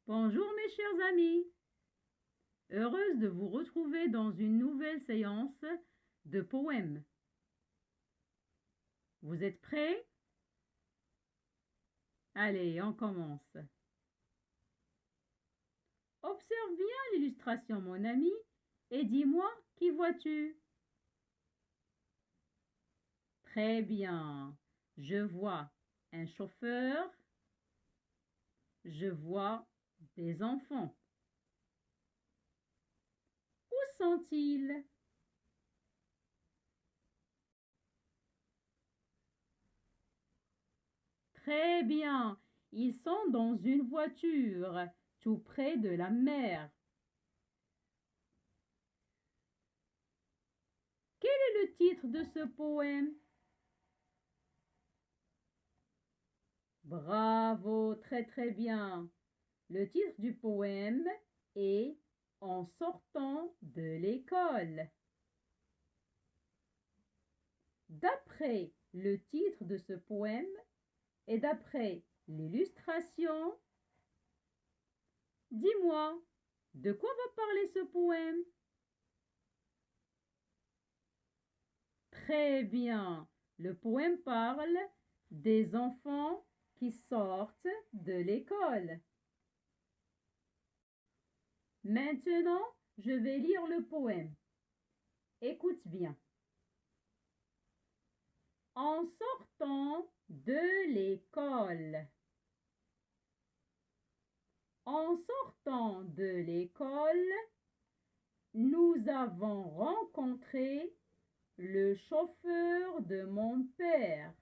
Bonjour mes chers amis, heureuse de vous retrouver dans une nouvelle séance de poèmes. Vous êtes prêts? Allez, on commence. Observe bien l'illustration mon ami et dis-moi qui vois-tu? Très bien, je vois un chauffeur, je vois des enfants. Où sont-ils? Très bien, ils sont dans une voiture, tout près de la mer. Quel est le titre de ce poème? Bravo, très bien. Le titre du poème est En sortant de l'école. D'après le titre de ce poème et d'après l'illustration, dis-moi, de quoi va parler ce poème? Très bien. Le poème parle des enfants qui sortent de l'école. Maintenant, je vais lire le poème. Écoute bien. En sortant de l'école. En sortant de l'école, nous avons rencontré le chauffeur de mon père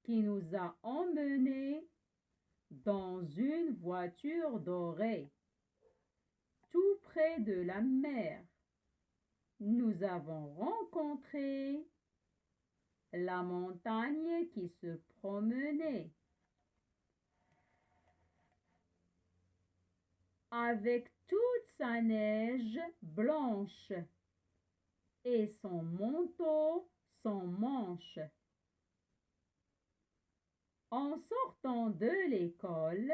qui nous a emmenés dans une voiture dorée, tout près de la mer. Nous avons rencontré la montagne qui se promenait. Avec toute sa neige blanche et son manteau sans manches. En sortant de l'école,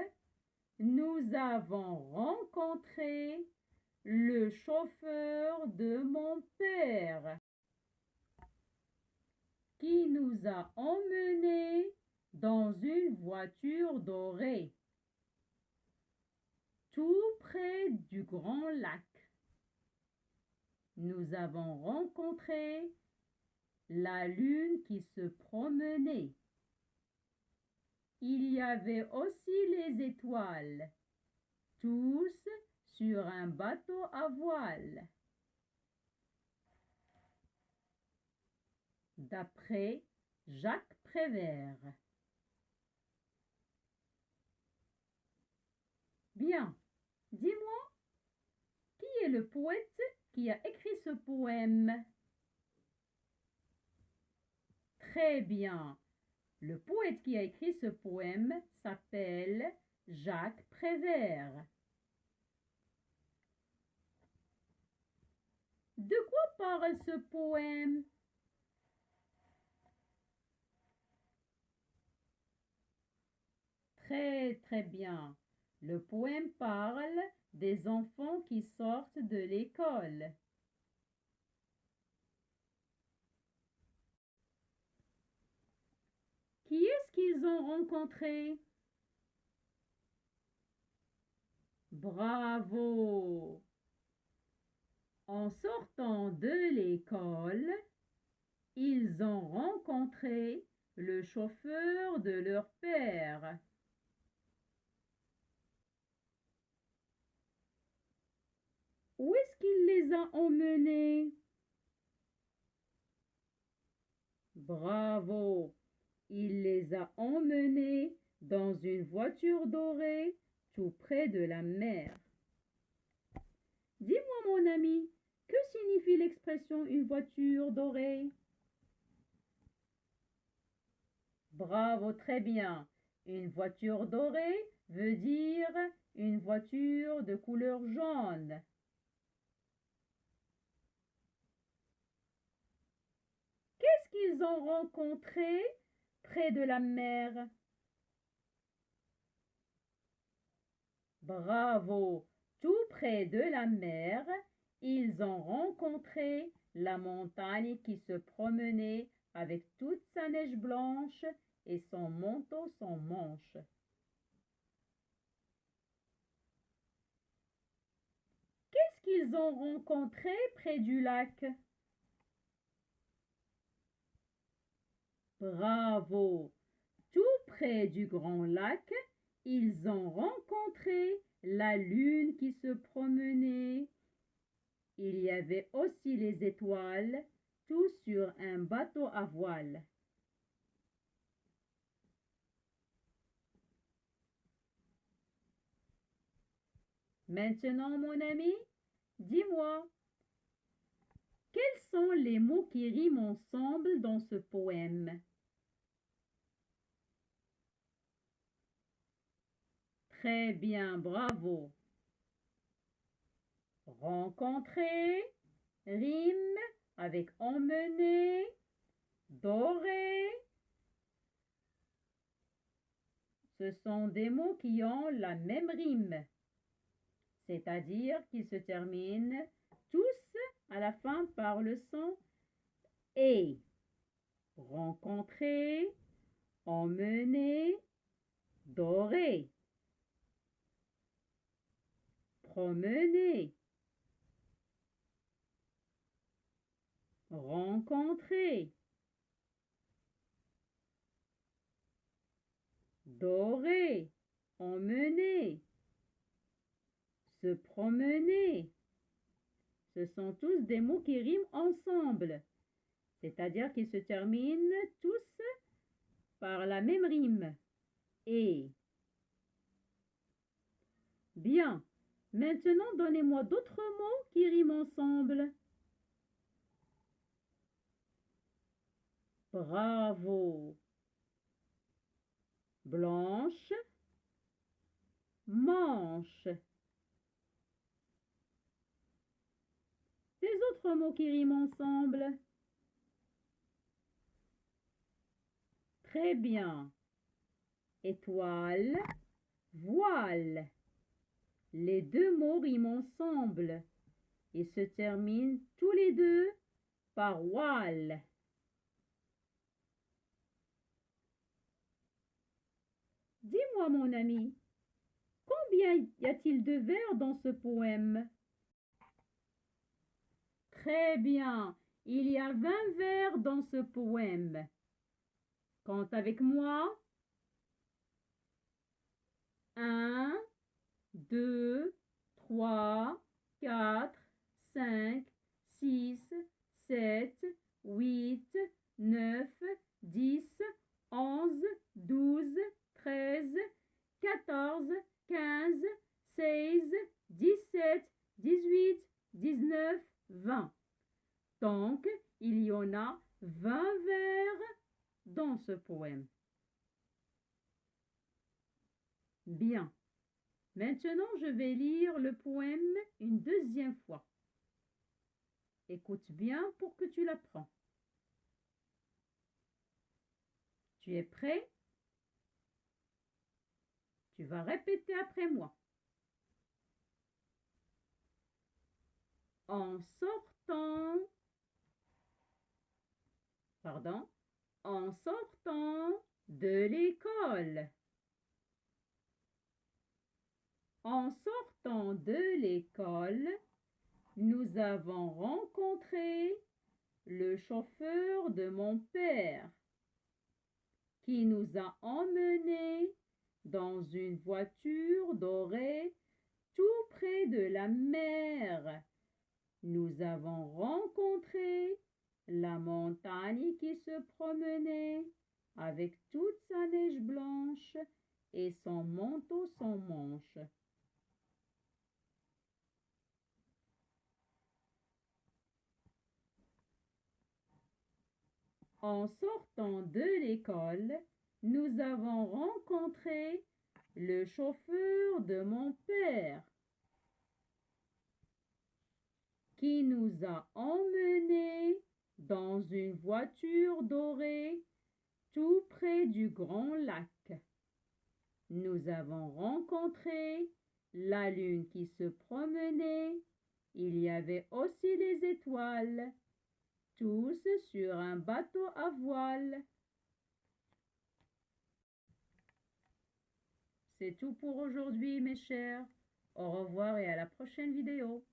nous avons rencontré le chauffeur de mon père qui nous a emmenés dans une voiture dorée, tout près du grand lac. Nous avons rencontré la lune qui se promenait. Il y avait aussi les étoiles, tous sur un bateau à voile. D'après Jacques Prévert. Bien, dis-moi, qui est le poète qui a écrit ce poème? Très bien. Le poète qui a écrit ce poème s'appelle Jacques Prévert. De quoi parle ce poème? Très bien. Le poème parle des enfants qui sortent de l'école. Qui est-ce qu'ils ont rencontré? Bravo! En sortant de l'école, ils ont rencontré le chauffeur de leur père. Où est-ce qu'il les a emmenés? Bravo! Il les a emmenés dans une voiture dorée tout près de la mer. Dis-moi mon ami, que signifie l'expression une voiture dorée? Bravo, très bien. Une voiture dorée veut dire une voiture de couleur jaune. Qu'est-ce qu'ils ont rencontré près de la mer? Bravo! Tout près de la mer, ils ont rencontré la montagne qui se promenait avec toute sa neige blanche et son manteau sans manches. Qu'est-ce qu'ils ont rencontré près du lac? Bravo! Tout près du grand lac, ils ont rencontré la lune qui se promenait. Il y avait aussi les étoiles, tout sur un bateau à voile. Maintenant, mon ami, dis-moi, quels sont les mots qui riment ensemble dans ce poème? Très bien, bravo. Rencontrer rime avec emmener, dorer. Ce sont des mots qui ont la même rime, c'est-à-dire qu'ils se terminent tous à la fin par le son et. Rencontrer, emmener, dorer. Promener, rencontrer, dorer, emmener, se promener. Ce sont tous des mots qui riment ensemble, c'est-à-dire qu'ils se terminent tous par la même rime. Et. Bien. Maintenant, donnez-moi d'autres mots qui riment ensemble. Bravo. Blanche, manche. Des autres mots qui riment ensemble. Très bien. Étoile, voile. Les deux mots riment ensemble et se terminent tous les deux par voile. Dis-moi, mon ami, combien y a-t-il de vers dans ce poème? Très bien, il y a 20 vers dans ce poème. Compte avec moi. 1, 2, 3, 4, 5, 6, 7, 8, 9, 10, 11, 12, 13, 14, 15, 16, 17, 18, 19, 20. Donc, il y en a 20 vers dans ce poème. Bien. Maintenant, je vais lire le poème une deuxième fois. Écoute bien pour que tu l'apprends. Tu es prêt? Tu vas répéter après moi. En sortant de l'école. En sortant de l'école, nous avons rencontré le chauffeur de mon père qui nous a emmenés dans une voiture dorée tout près de la mer. Nous avons rencontré la montagne qui se promenait avec toute sa neige blanche et son manteau sans manches. En sortant de l'école, nous avons rencontré le chauffeur de mon père qui nous a emmenés dans une voiture dorée tout près du grand lac. Nous avons rencontré la lune qui se promenait. Il y avait aussi les étoiles, tous sur un bateau à voile. C'est tout pour aujourd'hui, mes chers. Au revoir et à la prochaine vidéo.